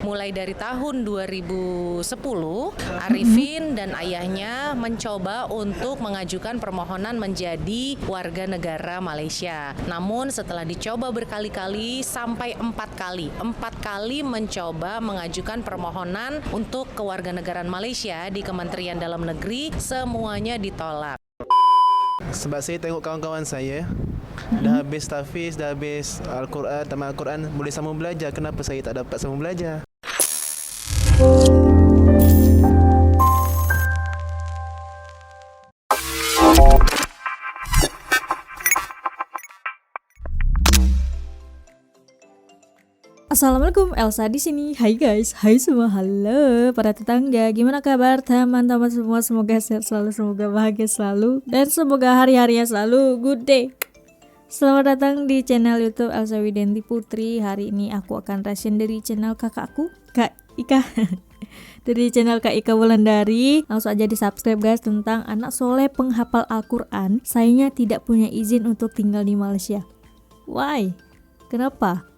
mulai dari tahun 2010, Arifin dan ayahnya mencoba untuk mengajukan permohonan menjadi warga negara Malaysia. Namun setelah dicoba berkali-kali sampai 4 kali mencoba mengajukan permohonan untuk kewarganegaraan Malaysia di Kementerian Dalam Negeri, semuanya ditolak. Sebab saya tengok kawan-kawan saya dah habis tahfiz, dah habis Al-Quran, tamat Al-Quran, boleh sambung belajar. Kenapa saya tak dapat sambung belajar? Assalamualaikum, Elsa di sini. Hai guys, hai semua, halo para tetangga. Gimana kabar teman-teman semua? Semoga sehat selalu, semoga bahagia selalu, dan semoga hari-harinya selalu good day. Selamat datang di channel YouTube Elsa Widianti Putri. Hari ini aku akan reaction dari channel kakakku, Kak Ika. Dari channel Kak Ika Wulandari. Langsung aja di subscribe guys, tentang anak soleh penghafal Al-Quran sayangnya tidak punya izin untuk tinggal di Malaysia. Why? Kenapa?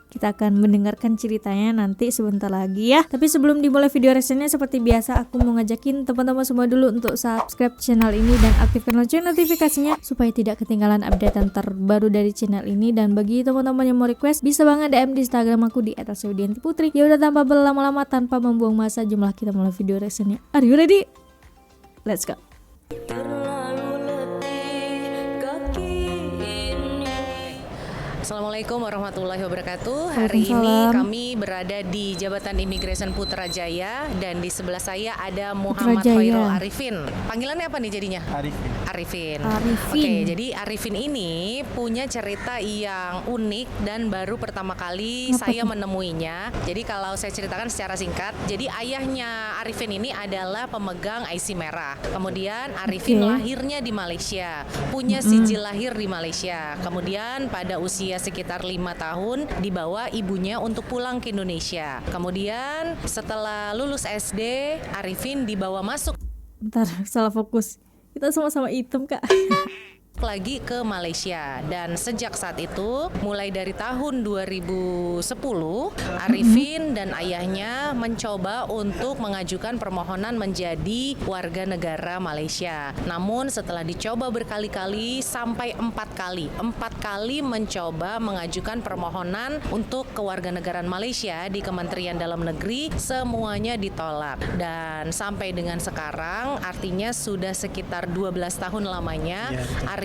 Kita akan mendengarkan ceritanya nanti sebentar lagi ya. Tapi sebelum dimulai video reaksinya, seperti biasa aku mau ngajakin teman-teman semua dulu untuk subscribe channel ini dan aktifkan lonceng notifikasinya supaya tidak ketinggalan update terbaru dari channel ini. Dan bagi teman-teman yang mau request, bisa banget DM di Instagram aku di @elsawidiantiputri. Ya udah, tanpa berlama-lama, tanpa membuang masa, jumlah kita mulai video reaksinya. Are you ready? Let's go. Assalamualaikum warahmatullahi wabarakatuh. Hari ini kami berada di Jabatan Imigresen Putrajaya dan di sebelah saya ada Muhammad Khairul Arifin. Panggilannya apa nih jadinya? Arifin. Oke, jadi Arifin ini punya cerita yang unik dan baru pertama kali saya menemuinya. Jadi kalau saya ceritakan secara singkat, jadi ayahnya Arifin ini adalah pemegang IC merah. Kemudian Arifin lahirnya di Malaysia, punya sijil lahir di Malaysia. Kemudian pada usia sekitar 5 tahun dibawa ibunya untuk pulang ke Indonesia. Kemudian setelah lulus SD, Arifin dibawa masuk. Bentar, salah fokus. Kita sama-sama hitam, Kak. Lagi ke Malaysia, dan sejak saat itu mulai dari tahun 2010 Arifin dan ayahnya mencoba untuk mengajukan permohonan menjadi warga negara Malaysia. Namun setelah dicoba berkali-kali sampai 4 kali mencoba mengajukan permohonan untuk kewarganegaraan Malaysia di Kementerian Dalam Negeri, semuanya ditolak. Dan sampai dengan sekarang, artinya sudah sekitar 12 tahun lamanya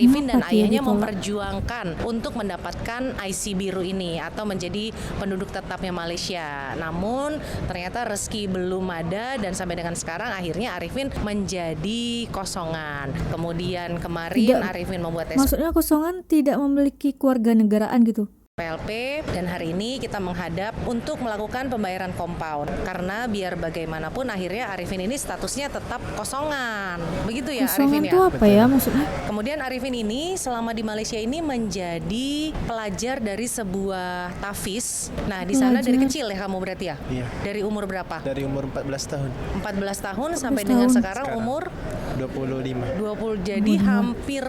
Arifin dan ayahnya memperjuangkan untuk mendapatkan IC biru ini atau menjadi penduduk tetapnya Malaysia. Namun ternyata rezeki belum ada dan sampai dengan sekarang akhirnya Arifin menjadi kosongan. Kemudian kemarin Arifin membuat tes. Maksudnya kosongan tidak memiliki kewarganegaraan gitu? PLP, dan hari ini kita menghadap untuk melakukan pembayaran kompaun karena biar bagaimanapun akhirnya Arifin ini statusnya tetap kosongan. Begitu ya, kosongan Arifin ya? Itu apa ya maksudnya? Kemudian Arifin ini selama di Malaysia ini menjadi pelajar dari sebuah tahfiz. Nah, di sana dari kecil ya kamu berarti ya? Iya. Dari umur berapa? Dari umur 14 tahun. 14 tahun sampai dengan sekarang umur 25. 20, jadi hampir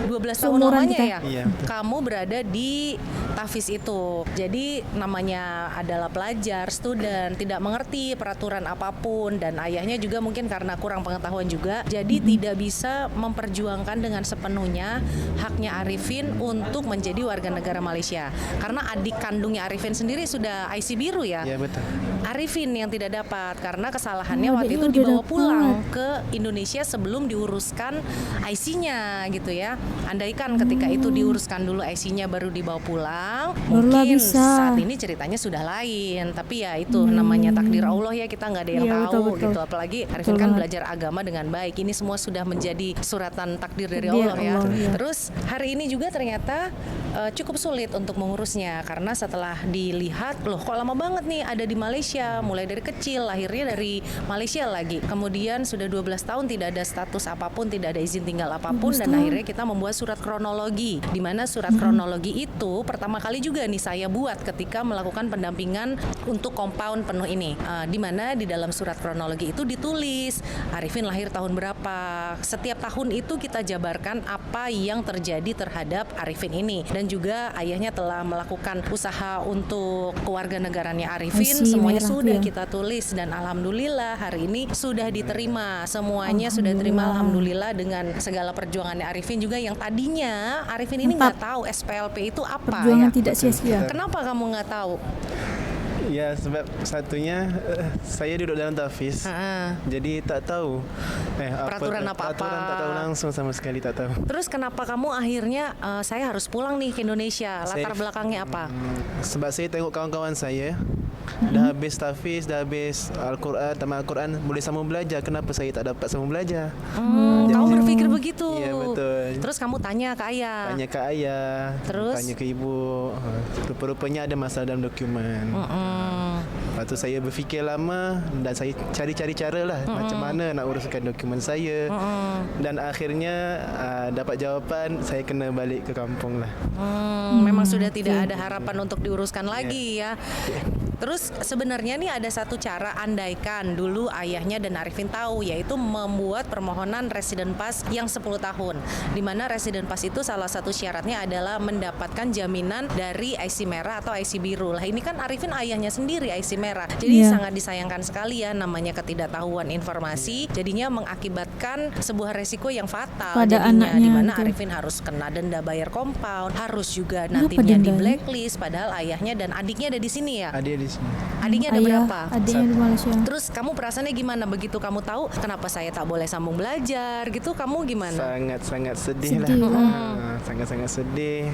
12 tahun lamanya ya? Iya. Kamu berada di tahfiz itu. Jadi namanya adalah pelajar, student, tidak mengerti peraturan apapun, dan ayahnya juga mungkin karena kurang pengetahuan juga, jadi tidak bisa memperjuangkan dengan sepenuhnya haknya Arifin untuk menjadi warga negara Malaysia. Karena adik kandungnya Arifin sendiri sudah IC biru ya. Iya, betul. Arifin yang tidak dapat karena kesalahannya waktu itu dibawa pulang ke Indonesia sebelum diuruskan IC-nya gitu ya. Andaikan ketika itu diuruskan dulu IC-nya baru dibawa pulang, mungkin saat ini ceritanya sudah lain. Tapi ya itu namanya takdir Allah ya, kita nggak ada yang tahu gitu. Apalagi Arifin kan belajar agama dengan baik. Ini semua sudah menjadi suratan takdir dari Allah ya. Terus hari ini juga ternyata cukup sulit untuk mengurusnya karena setelah dilihat, loh kok lama banget nih ada di Malaysia, mulai dari kecil, lahirnya dari Malaysia lagi. Kemudian sudah 12 tahun tidak ada status apapun, tidak ada izin tinggal apapun, dan akhirnya kita membuat surat kronologi, di mana surat kronologi itu pertama kali juga nih saya buat ketika melakukan pendampingan untuk compound penuh ini, di mana di dalam surat kronologi itu ditulis Arifin lahir tahun berapa. Setiap tahun itu kita jabarkan apa yang terjadi terhadap Arifin ini, dan juga ayahnya telah melakukan usaha untuk kewarganegaranya Arifin, semuanya sudah kita tulis, dan alhamdulillah hari ini sudah diterima, semuanya sudah diterima alhamdulillah, dengan segala perjuangannya Arifin juga yang tadinya Arifin ini nggak tahu SPLP itu apa. Perjuangan ya. tidak sia-sia. Kenapa kamu nggak tahu? Ya sebab satunya saya duduk dalam tahfiz, jadi tak tahu Peraturan apa-apa. Peraturan tak tahu langsung, sama sekali tak tahu. Terus kenapa kamu akhirnya saya harus pulang nih ke Indonesia? Latar belakangnya apa? Sebab saya tengok kawan-kawan saya dah habis tahfiz, dah habis Al-Quran, tamat Al-Quran, boleh sambung belajar. Kenapa saya tak dapat sambung belajar? Kamu berpikir begitu? Iya, betul. Terus kamu tanya ke ayah? Tanya ke ayah, Terus? tanya ke ibu. Rupa-rupanya ada masalah dalam dokumen. Lepas tu saya berfikir lama dan saya cari-cari cara lah macam mana nak uruskan dokumen saya. Dan akhirnya dapat jawapan saya kena balik ke kampung lah. Memang sudah tidak ada harapan untuk diuruskan lagi ya. Terus sebenarnya nih ada satu cara, andaikan dulu ayahnya dan Arifin tahu, yaitu membuat permohonan resident pass yang 10 tahun. Di mana resident pass itu salah satu syaratnya adalah mendapatkan jaminan dari IC merah atau IC biru. Lah ini kan Arifin ayahnya sendiri IC merah. Jadi sangat disayangkan sekali ya, namanya ketidaktahuan informasi jadinya mengakibatkan sebuah resiko yang fatal pada jadinya, anaknya di mana itu. Arifin harus kena denda bayar compound, harus juga nantinya di blacklist, padahal ayahnya dan adiknya ada di sini ya. Adik di sini. Adiknya ada berapa? Adiknya di Malaysia. Terus kamu perasaannya gimana begitu kamu tahu kenapa saya tak boleh sambung belajar gitu? Kamu gimana? Sangat-sangat sedih lah. Sangat-sangat sedih.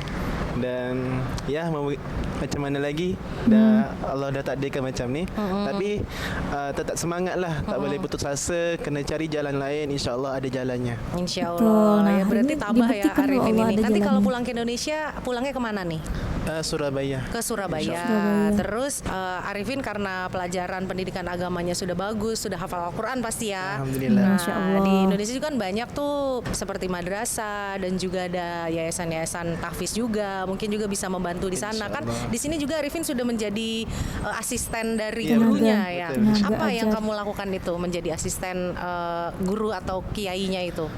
Dan ya mau macam mana lagi? Dah Allah dah takdirkan macam ni. Tapi tetap semangat lah. Tak boleh putus asa. Kena cari jalan lain. InsyaAllah ada jalannya. InsyaAllah. Nah, Ya berarti ini tabah ya dibuktikan Arifin Allah ini. ada Nanti kalau jalannya. pulang ke Indonesia, pulangnya kemana nih? Surabaya. Ke Surabaya. Terus Arifin karena pelajaran pendidikan agamanya sudah bagus, sudah hafal Al-Quran pasti ya. Alhamdulillah. Nah, Masya Allah. di Indonesia juga kan banyak tuh seperti madrasah dan juga ada yayasan-yayasan tahfiz juga. Mungkin juga bisa membantu di sana kan. Di sini juga Arifin sudah menjadi asisten dari Iya, gurunya betul, ya. betul. Apa yang ajar. kamu lakukan itu menjadi asisten guru atau kiainya itu?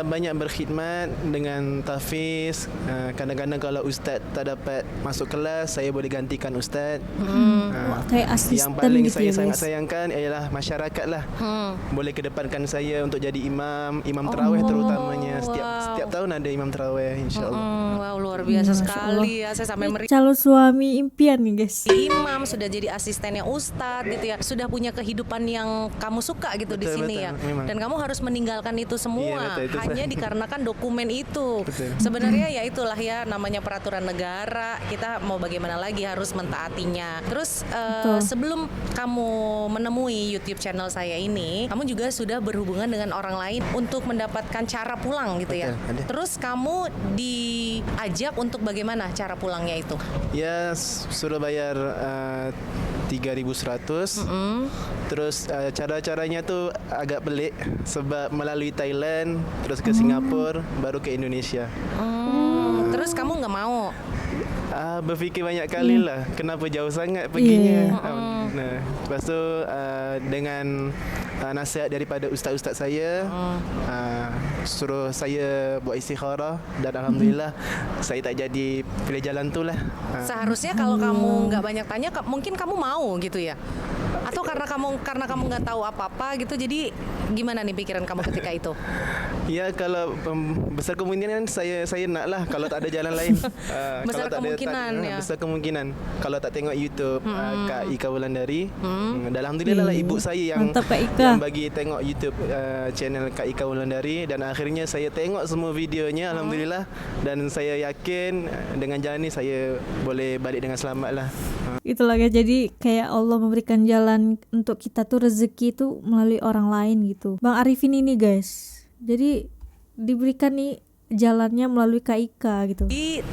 Banyak berkhidmat dengan tahfiz. Kadang-kadang kalau ustaz tak dapat masuk kelas, saya boleh gantikan ustaz. Kayak asisten Yang paling gitu saya ya, sangat guys. sayangkan ialah masyarakat lah. Boleh kedepankan saya untuk jadi imam tarawih terutamanya. Setiap tahun ada imam tarawih, insyaAllah. Wow, luar biasa sekali ya. Saya sampai Calon suami impian nih, guys. imam, sudah jadi asistennya ustadz gitu ya, sudah punya kehidupan yang kamu suka gitu di Betul, sini betul, ya, memang. dan kamu harus meninggalkan itu semua Iya, betul, itu hanya saya. dikarenakan dokumen itu. Betul. Sebenarnya ya itulah ya namanya peraturan negara, kita mau bagaimana lagi harus mentaatinya. Terus sebelum kamu menemui YouTube channel saya ini, kamu juga sudah berhubungan dengan orang lain untuk mendapatkan cara pulang gitu ya. Betul, ada. Terus kamu diajak untuk bagaimana cara pulangnya itu? Ya, suruh bayar 3.100. Terus cara-caranya tu agak pelik sebab melalui Thailand, terus ke Singapura, baru ke Indonesia. Terus kamu nggak mau? Berfikir banyak kali lah kenapa jauh sangat perginya. Nah, lepas tu dengan nasihat daripada ustaz-ustaz saya, suruh saya buat istikharah, dan alhamdulillah saya tak jadi pilih jalan tu lah. Seharusnya kalau kamu nggak banyak tanya, mungkin kamu mau gitu ya? Atau karena kamu nggak tahu apa-apa gitu, jadi gimana nih pikiran kamu ketika itu? Ya, kalau besar kemungkinan saya nak lah kalau tak ada jalan lain. Besar Kalau tak ada- kemungkinan, ya. Besar kemungkinan kalau tak tengok YouTube Kak Ika Wulandari. Dan alhamdulillah lah ibu saya yang Mantap, Kak Ika. yang bagi tengok YouTube channel Kak Ika Wulandari, dan akhirnya saya tengok semua videonya alhamdulillah, dan saya yakin dengan jalan ni saya boleh balik dengan selamat lah. Itulah guys, jadi kayak Allah memberikan jalan untuk kita tuh rezeki itu melalui orang lain gitu. Bang Arifin ini guys, jadi diberikan nih jalannya melalui KIK gitu.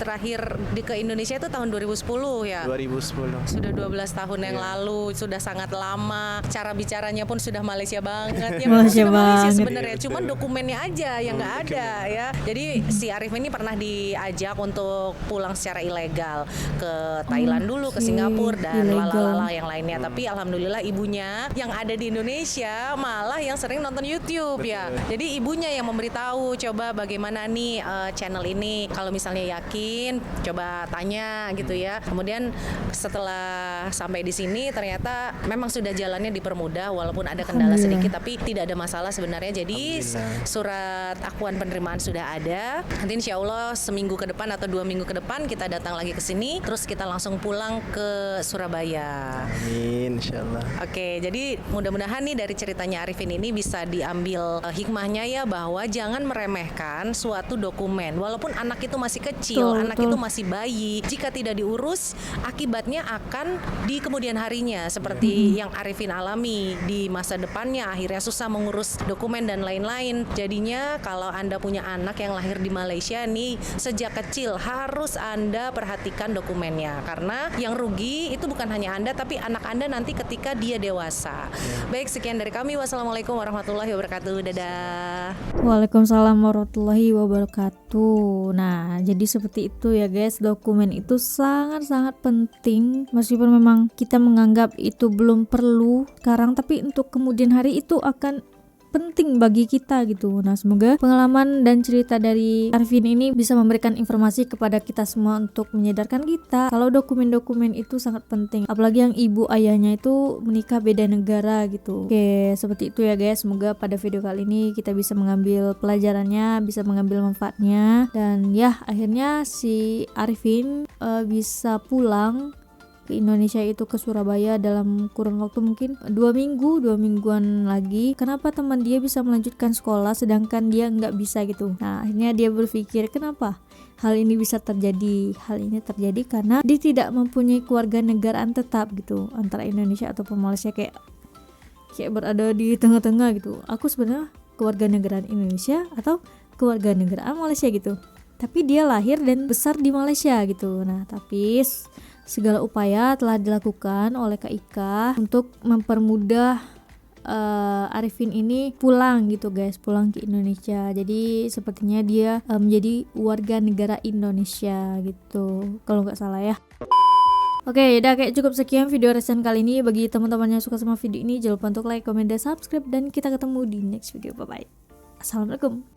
Terakhir ke Indonesia itu tahun 2010 ya. 2010. Sudah 12 tahun yang lalu, sudah sangat lama. Cara bicaranya pun sudah Malaysia banget ya. Malaysia Sudah Malaysia banget. sebenarnya, cuman dokumennya aja yang nggak ada ya. Jadi si Arif ini pernah diajak untuk pulang secara ilegal ke Thailand dulu, ke Singapura dan ilegal. lalala yang lainnya. Tapi alhamdulillah ibunya yang ada di Indonesia malah yang sering nonton YouTube ya. Jadi ibunya yang memberitahu, coba bagaimana nih channel ini. Kalau misalnya yakin, coba tanya gitu ya. Kemudian setelah sampai di sini ternyata memang sudah jalannya dipermudah walaupun ada kendala sedikit, tapi tidak ada masalah sebenarnya. Jadi surat akuan penerimaan sudah ada. Nanti insya Allah seminggu ke depan atau 2 minggu ke depan kita datang lagi ke sini, terus kita langsung pulang ke Surabaya. Amin, insyaallah. Oke, jadi mudah-mudahan nih dari ceritanya Arifin ini bisa diambil hikmahnya ya, bahwa jangan meremehkan suatu dokumen. Walaupun anak itu masih kecil, anak itu masih bayi, jika tidak diurus, akibatnya akan di kemudian harinya seperti yang Arifin alami di masa depannya, akhirnya susah mengurus dokumen dan lain-lain. Jadinya kalau Anda punya anak yang lahir di Malaysia nih, sejak kecil harus Anda perhatikan dokumennya, karena yang rugi itu bukan hanya Anda tapi anak Anda nanti ketika dia dewasa. Baik, sekian dari kami. Wassalamualaikum warahmatullahi wabarakatuh. Dadah. Waalaikumsalam warahmatullahi wabarakatuh. Nah, jadi seperti itu ya guys, dokumen itu sangat-sangat penting. Meskipun memang kita menganggap itu belum perlu sekarang, tapi untuk kemudian hari itu akan penting bagi kita gitu. Nah, semoga pengalaman dan cerita dari Arifin ini bisa memberikan informasi kepada kita semua untuk menyadarkan kita kalau dokumen-dokumen itu sangat penting. Apalagi yang ibu ayahnya itu menikah beda negara gitu. Oke, seperti itu ya guys. Semoga pada video kali ini kita bisa mengambil pelajarannya, bisa mengambil manfaatnya, dan ya akhirnya si Arifin bisa pulang ke Indonesia itu, ke Surabaya dalam kurun waktu mungkin 2 mingguan lagi. Kenapa teman dia bisa melanjutkan sekolah sedangkan dia nggak bisa gitu. Nah, akhirnya dia berpikir kenapa hal ini bisa terjadi. Hal ini terjadi karena dia tidak mempunyai keluarga negaraan tetap gitu, antara Indonesia ataupun Malaysia, kayak berada di tengah-tengah gitu. Aku sebenarnya keluarga negaraan Indonesia atau keluarga negaraan Malaysia gitu, tapi dia lahir dan besar di Malaysia gitu. Nah, tapi segala upaya telah dilakukan oleh KIK untuk mempermudah Arifin ini pulang gitu guys, pulang ke Indonesia. Jadi sepertinya dia menjadi warga negara Indonesia gitu, kalau nggak salah ya. Oke, udah kayak cukup sekian video reaction kali ini. Bagi teman-teman yang suka sama video ini, jangan lupa untuk like, comment, dan subscribe. Dan kita ketemu di next video. Bye bye. Assalamualaikum.